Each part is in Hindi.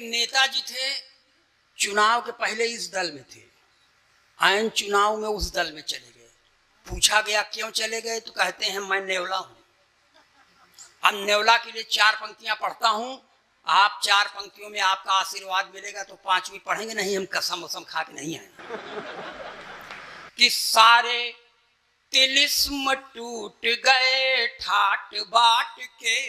नेताजी थे, चुनाव के पहले इस दल में थे, आयन चुनाव में उस दल में चले गए। पूछा गया क्यों चले गए तो कहते हैं मैं नेवला हूं। अब नेवला के लिए 4 पंक्तियां पढ़ता हूं, आप 4 पंक्तियों में आपका आशीर्वाद मिलेगा तो 5वीं पढ़ेंगे नहीं, हम कसम वसम खा के नहीं आए। कि सारे तिलिस्म टूट गए ठाट बाट के,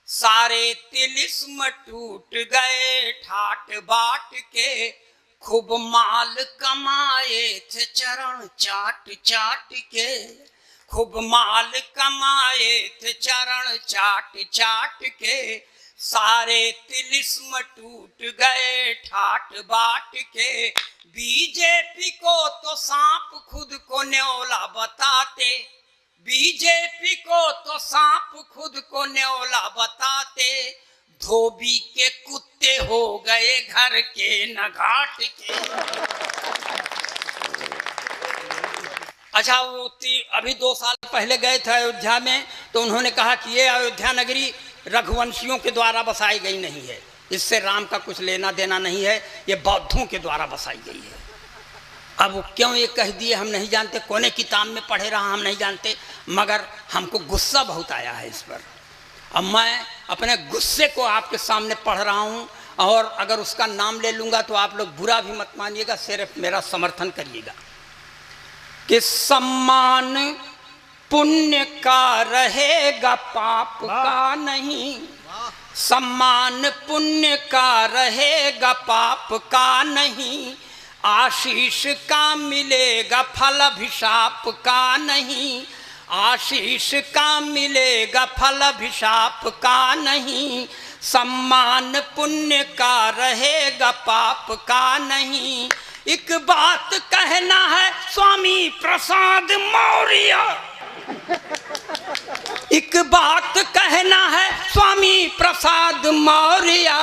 सारे तिलिस्म टूट गए ठाट बाट के, खूब माल कमाए थे चरण चाट चाट के, खूब माल कमाए थे चरण चाट चाट के, सारे तिलिस्म टूट गए ठाट बाट के। बीजेपी को तो सांप खुद को न्योला बताते, बीजेपी को तो सांप खुद को न्योला बताते, धोबी के कुत्ते हो गए घर के न घाट के। अच्छा, वो अभी 2 साल पहले गए थे अयोध्या में, तो उन्होंने कहा कि ये अयोध्या नगरी रघुवंशियों के द्वारा बसाई गई नहीं है, इससे राम का कुछ लेना देना नहीं है, ये बौद्धों के द्वारा बसाई गई है। अब वो क्यों ये कह दिए हम नहीं जानते, कोने किताब में पढ़े रहा हम नहीं जानते, मगर हमको गुस्सा बहुत आया है इस पर। अब मैं अपने गुस्से को आपके सामने पढ़ रहा हूँ, और अगर उसका नाम ले लूँगा तो आप लोग बुरा भी मत मानिएगा, सिर्फ मेरा समर्थन करिएगा। कि सम्मान पुण्य का रहेगा पाप का नहीं, सम्मान पुण्य का रहेगा पाप का नहीं, आशीष का मिलेगा फल अभिशाप का नहीं, आशीष का मिलेगा फल अभिशाप का नहीं, सम्मान पुण्य का रहेगा पाप का नहीं। एक बात कहना है स्वामी प्रसाद मौर्य, एक बात कहना है स्वामी प्रसाद मौर्य,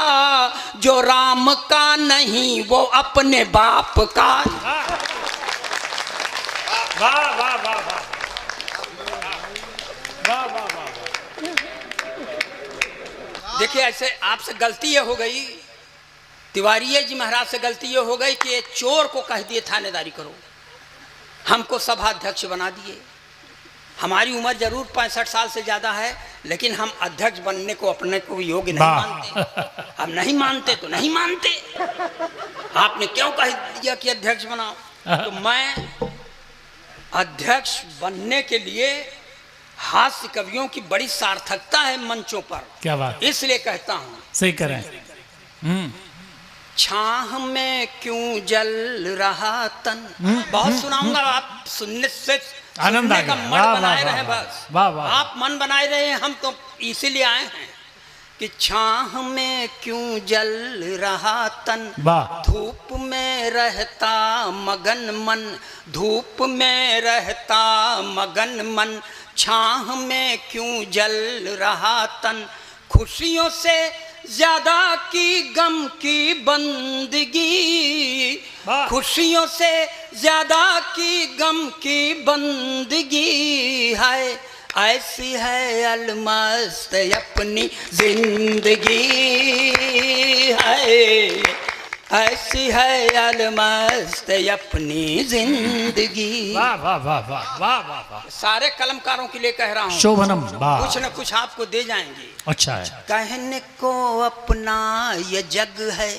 जो राम का नहीं वो अपने बाप का। वाह वाह वाह वाह वाह वाह वाह। देखिए, ऐसे आपसे गलती ये हो गई, तिवारी जी महाराज से गलती ये हो गई कि चोर को कह दिए थानेदारी करो, हमको सभा अध्यक्ष बना दिए। हमारी उम्र जरूर 65 साल से ज़्यादा है, लेकिन हम अध्यक्ष बनने को अपने को योग्य नहीं मानते। अब नहीं मानते तो नहीं मानते, आपने क्यों कह दिया कि अध्यक्ष बनाओ। तो मैं अध्यक्ष बनने के लिए हास्य कवियों की बड़ी सार्थकता है मंचों पर, क्या बात, इसलिए कहता हूँ। सही करें। छाह में क्यों जल रहा तन, बहुत सुनाऊंगा, आप सुनने से आनंद आ का गया। मन बनाए रहे, बस वाह वाह, आप मन बनाए रहे हैं, हम तो इसीलिए आए हैं। कि छाह में क्यों जल रहा तन, धूप में रहता मगन मन, धूप में रहता मगन मन, छाह में क्यों जल रहा तन, खुशियों से ज्यादा की गम की बंदगी, खुशियों से ज्यादा की गम की बंदगी है, ऐसी है अलमस्त अपनी जिंदगी है, ऐसी है अलमस्त अपनी जिंदगी। वाह वाह वाह वाह वाह वाह वाह। सारे कलमकारों के लिए कह रहा हूँ, शोभनम, कुछ न कुछ आपको दे जाएंगे। अच्छा है। कहने को अपना ये जग है,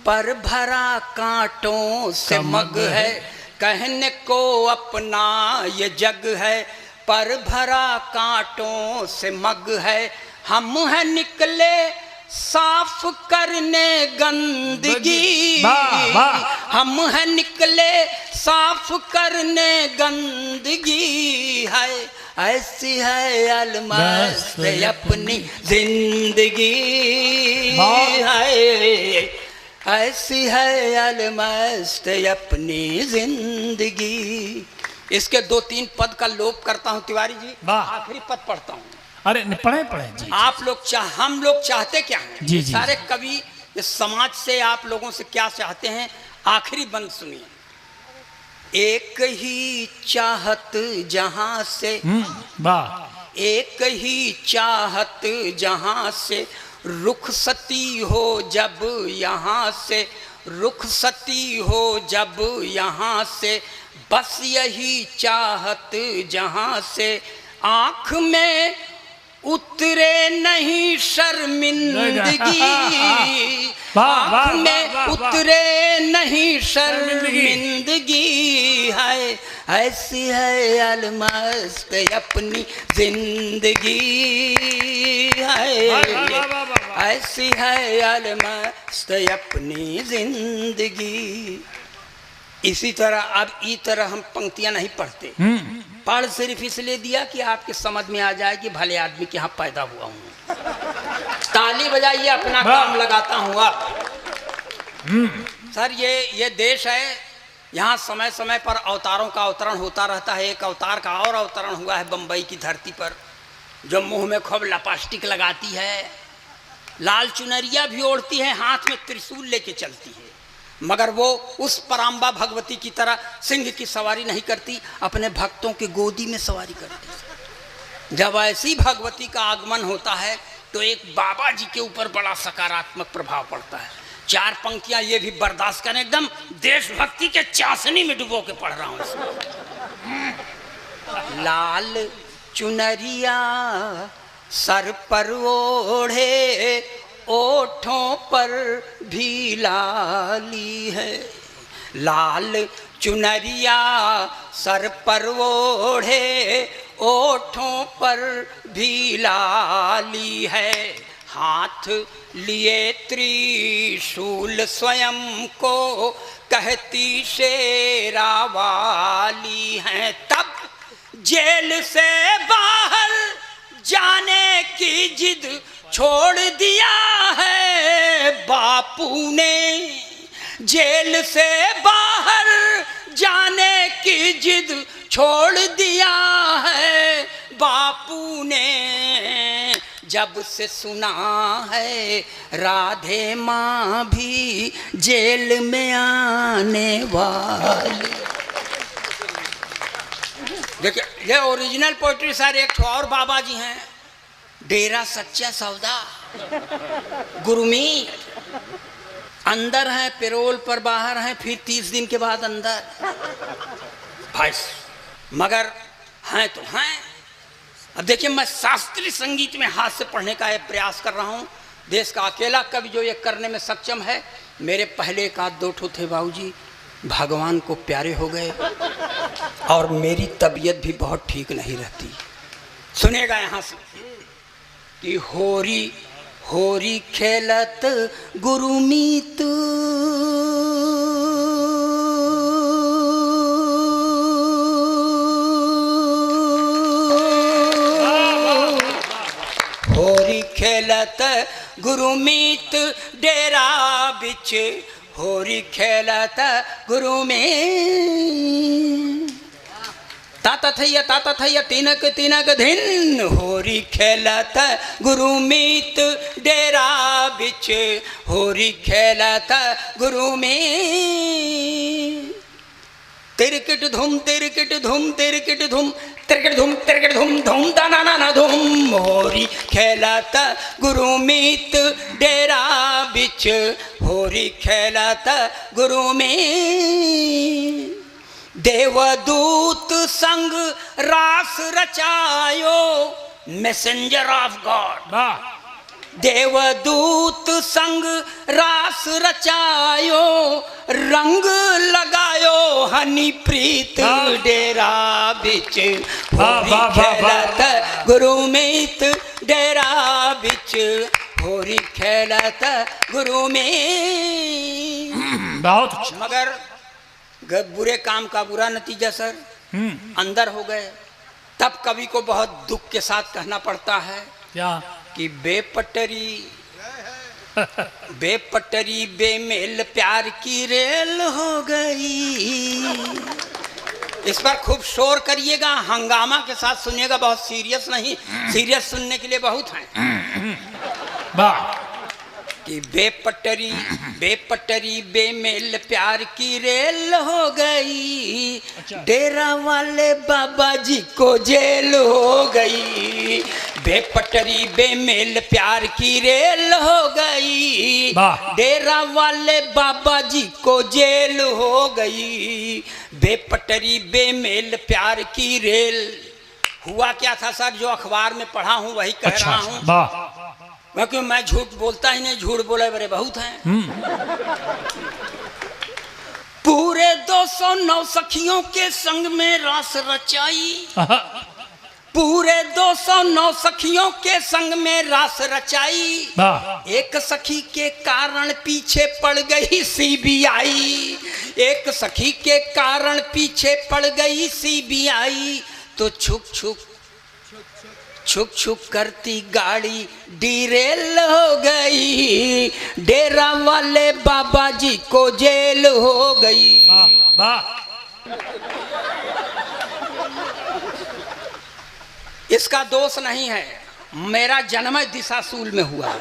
पर भरा कांटों से मग है, कहने को अपना ये जग है, पर भरा कांटों से मग है, हम हैं निकले साफ करने गंदगी, हम हैं निकले साफ करने गंदगी है, ऐसी है अलमस्त अपनी जिंदगी है, ऐसी है अलमस्त अपनी जिंदगी। इसके 2-3 पद का लोप करता हूँ तिवारी जी, आखिरी पद पढ़ता हूँ। अरे पढ़े पढ़े जी। आप लोग हम लोग चाहते क्या हैं, जी, जी, सारे कवि इस समाज से आप लोगों से क्या चाहते हैं, आखिरी बंद सुनिए। एक ही चाहत जहां से, वाह, एक ही चाहत जहां से रुखसती हो जब यहाँ से, रुखसती हो जब यहाँ से, बस यही चाहत जहाँ से, आँख में उतरे नहीं शर्मिंदगी, आँख में उतरे नहीं शर्मिंदगी, है ऐसी है अलमस्त अपनी जिंदगी, है ऐसी है अलमस्त अपनी जिंदगी। इसी तरह अब ई तरह हम पंक्तियां नहीं पढ़ते, पढ़ सिर्फ इसलिए दिया कि आपके समझ में आ जाए कि भले आदमी के यहाँ पैदा हुआ हूँ। ताली बजाइए, अपना काम लगाता हूँ आप। सर ये देश है, यहाँ समय समय पर अवतारों का अवतरण होता रहता है। एक अवतार का और अवतरण हुआ है बम्बई की धरती पर, जो मुंह में खूब लपास्टिक लगाती है, लाल चुनरिया भी ओढ़ती है, हाथ में त्रिशूल लेके चलती है, मगर वो उस पराम्बा भगवती की तरह सिंह की सवारी नहीं करती, अपने भक्तों की गोदी में सवारी करती। जब ऐसी भगवती का आगमन होता है तो एक बाबा जी के ऊपर बड़ा सकारात्मक प्रभाव पड़ता है। चार पंक्तियां ये भी बर्दाश्त करें, एकदम देशभक्ति के चाशनी में डुबो के पढ़ रहा हूं इसमें। लाल चुनरिया सर पर ओढ़े, ओठों पर भी लाली है, लाल चुनरिया सर पर ओढ़े, ओठों पर भी लाली है, हाथ लिए त्रिशूल स्वयं को कहती शेरा वाली है। तब जेल से बाहर जाने की जिद छोड़ दिया है बापू ने, जेल से बाहर जाने की जिद छोड़ दिया है बापू ने, जब से सुना है राधे माँ भी जेल में आने वाली। देखिए ये ओरिजिनल पोइट्री सर। एक और बाबा जी हैं, डेरा सच्चा सौदा, गुरमीत, अंदर है पेरोल पर बाहर है, फिर 30 दिन के बाद अंदर भाई, मगर हैं तो हैं। अब देखिए मैं शास्त्रीय संगीत में हाथ से पढ़ने का ये प्रयास कर रहा हूँ, देश का अकेला कवि जो ये करने में सक्षम है। मेरे पहले एक आध दो ठो थे बाबूजी, भगवान को प्यारे हो गए और मेरी तबीयत भी बहुत ठीक नहीं रहती। सुनेगा यहाँ से कि होरी होरी खेलत गुरुमीत, होरी खेलत गुरुमीत डेरा बिच, होरी खेलत गुरु में ताता थैया तिनक तिनक धिन, होरी खेलत गुरुमीत डेरा बिच, होरी खेलत गुरु में। तिरकिट धूम तिरकिट धूम तिरकिट धूम तिरकिट धूम तिरकिट धूम धूम दाना ना धूम, होरी खेलत गुरुमीत डेरा बिच, होरी खेलत गुरु में। देवदूत संग रास रचायो, मैसेंजर ऑफ गॉड, देवदूत संग रास रचायो, रंग लगायो हनी प्रीत डेरा बिच, होरी खेलत गुरुमीत डेरा बिच, होरी खेलत गुरु में। बहुत अच्छा। मगर बुरे काम का बुरा नतीजा सर, अंदर हो गए। तब कवि को बहुत दुख के साथ कहना पड़ता है क्या कि बेपटरी बेपटरी बेमेल प्यार की रेल हो गई। इस पर खूब शोर करिएगा, हंगामा के साथ सुनिएगा, बहुत सीरियस नहीं, सीरियस सुनने के लिए बहुत हैं। कि बेपटरी बेमेल प्यार की रेल हो गई, डेरा वाले बाबा जी को जेल हो गई। बेपटरी बेमेल प्यार की रेल हो गई, डेरा वाले बाबा जी को जेल हो गई। बेपटरी बेमेल प्यार की रेल। हुआ क्या था सर, जो अखबार में पढ़ा हूँ वही कह रहा हूँ, क्योंकि मैं झूठ बोलता ही नहीं, झूठ बोले बड़े बहुत हैं। पूरे 209 सखियों के संग में रास रचाई, पूरे 209 सखियों के संग में रास रचाई। एक सखी के कारण पीछे पड़ गई सीबीआई, एक सखी के कारण पीछे पड़ गई सीबीआई। तो छुक छुक करती गाड़ी डिरेल हो गई, डेरा वाले बाबा जी को जेल हो गई। इसका दोष नहीं है, मेरा जन्म दिशाशूल में हुआ।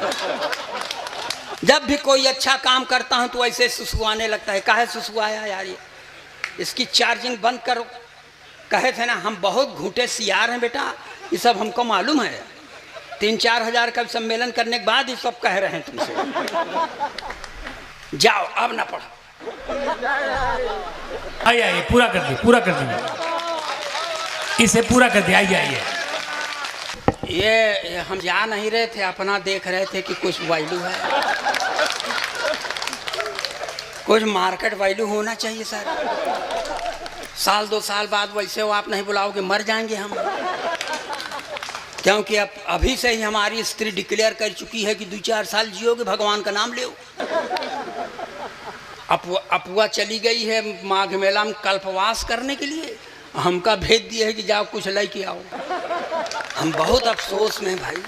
जब भी कोई अच्छा काम करता हूं तो ऐसे सुसुआने लगता है। काहे सुसुआया यार, ये इसकी चार्जिंग बंद करो। कहे थे ना हम बहुत घूटे सियार हैं बेटा, ये सब हमको मालूम है। 3-4 हजार का सम्मेलन करने के बाद ये सब कह रहे हैं तुमसे। जाओ अब ना पढ़ो। आइए पूरा कर दिए, पूरा कर दिए, इसे पूरा कर दिया। आइए ये हम जा नहीं रहे थे, अपना देख रहे थे कि कुछ वैल्यू है, कुछ मार्केट वैल्यू होना चाहिए सर। साल 2 साल बाद वैसे हो आप नहीं बुलाओगे, मर जाएंगे हम। क्योंकि अब अभी से ही हमारी स्त्री डिक्लेयर कर चुकी है कि 2-4 साल जियोगे, भगवान का नाम लो। अपुआ चली गई है माघ मेला में कल्पवास करने के लिए, हमका भेज दिए है कि जाओ कुछ लेके आओ। हम बहुत अफसोस में भाई।